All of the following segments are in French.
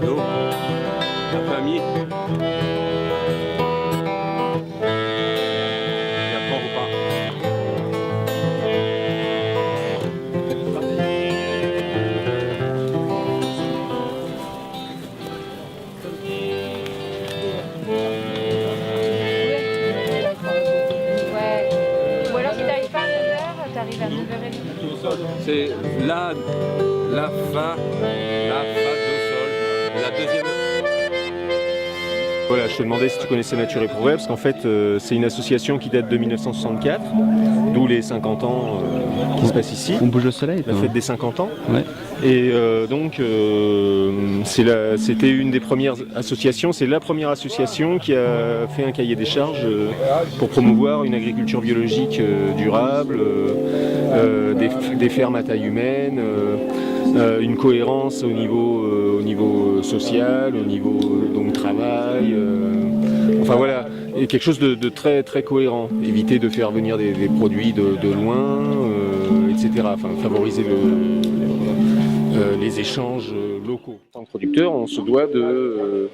l'eau, la famille. Il y a fort ou pas. Ouais. Ou alors si t'arrives pas à 9h, t'arrives à 9h30. C'est la fa do sol, la deuxième. Voilà, je te demandais si tu connaissais Nature et Progrès, parce qu'en fait, c'est une association qui date de 1964, d'où les 50 ans qui se passent ici. On bouge le soleil. La fête des 50 ans. Ouais. Et donc, c'était une des premières associations, c'est la première association qui a fait un cahier des charges pour promouvoir une agriculture biologique durable, des fermes à taille humaine, une cohérence au niveau social, au niveau donc travail, enfin voilà, et quelque chose de très très cohérent. Éviter de faire venir des produits de loin, etc. Enfin, favoriser les échanges locaux. En tant que producteur, on se doit de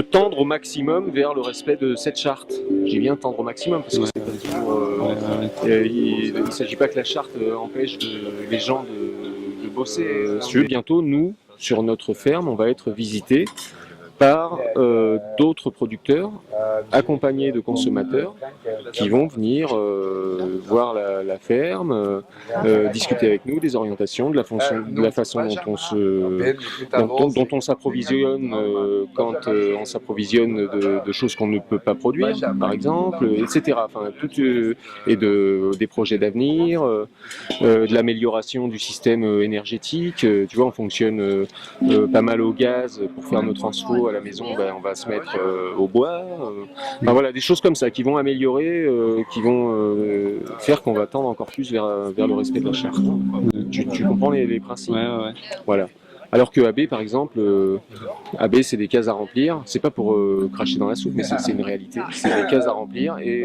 tendre au maximum vers le respect de cette charte. J'y viens tendre au maximum parce que c'est pas toujours. Il ne s'agit pas que la charte empêche les gens de bosser. Bientôt, nous, sur notre ferme, on va être visités par d'autres producteurs accompagnés de consommateurs qui vont venir voir la ferme, discuter avec nous des orientations, de la façon dont on s'approvisionne quand on s'approvisionne de choses qu'on ne peut pas produire, par exemple, etc. Enfin, et des projets d'avenir, de l'amélioration du système énergétique. Tu vois, on fonctionne pas mal au gaz pour faire nos transfos à la maison, ben, on va se mettre au bois. Enfin, voilà, des choses comme ça qui vont améliorer, qui vont faire qu'on va tendre encore plus vers le respect de la charte. Tu comprends les principes? Ouais. Voilà. Alors que AB, par exemple, AB, c'est des cases à remplir. C'est pas pour cracher dans la soupe, mais c'est une réalité. C'est des cases à remplir et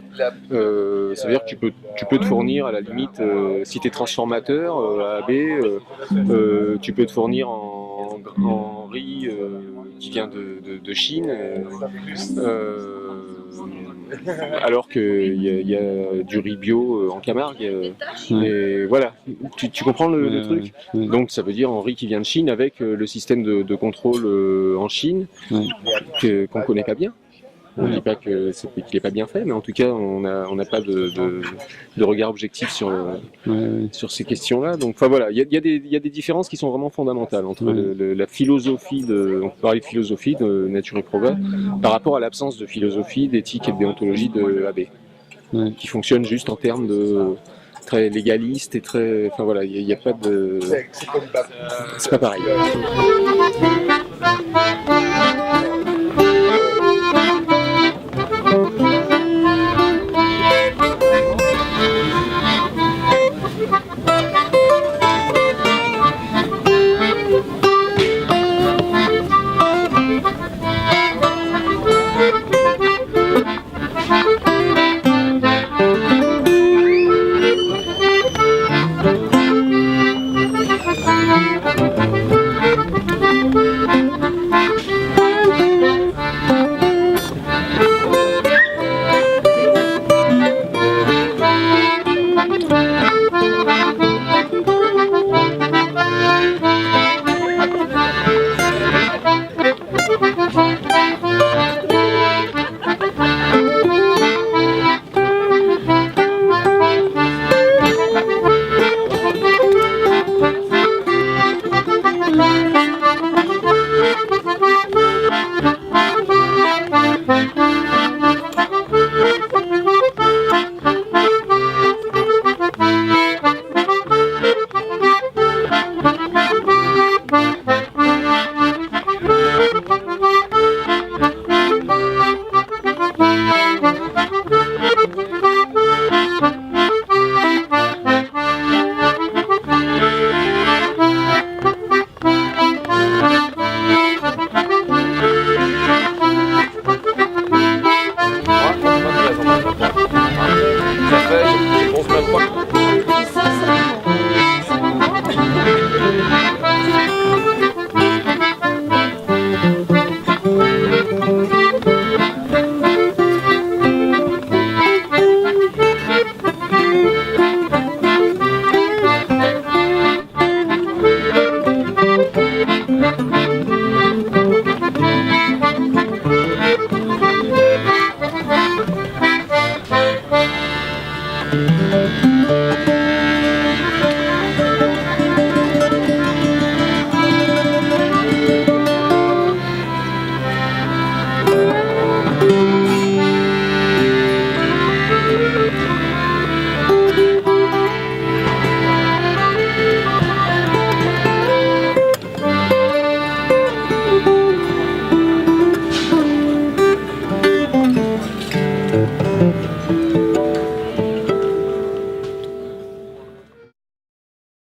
ça veut dire que tu peux te fournir à la limite, si tu es transformateur à AB, tu peux te fournir en riz qui vient de Chine. Alors qu'il y a du riz bio en Camargue. Et voilà, tu comprends le truc? Donc ça veut dire en riz qui vient de Chine avec le système de contrôle en Chine qu'on connaît pas bien. On ne dit pas qu'il n'est pas bien fait, mais en tout cas, on n'a pas de regard objectif sur ces questions-là. Donc, enfin voilà, il y a des différences qui sont vraiment fondamentales entre la philosophie on peut parler de philosophie de Nature et Progrès par rapport à l'absence de philosophie, d'éthique et de déontologie de AB, qui fonctionne juste en termes de très légaliste et très, enfin voilà, il n'y a pas de, c'est pas pareil.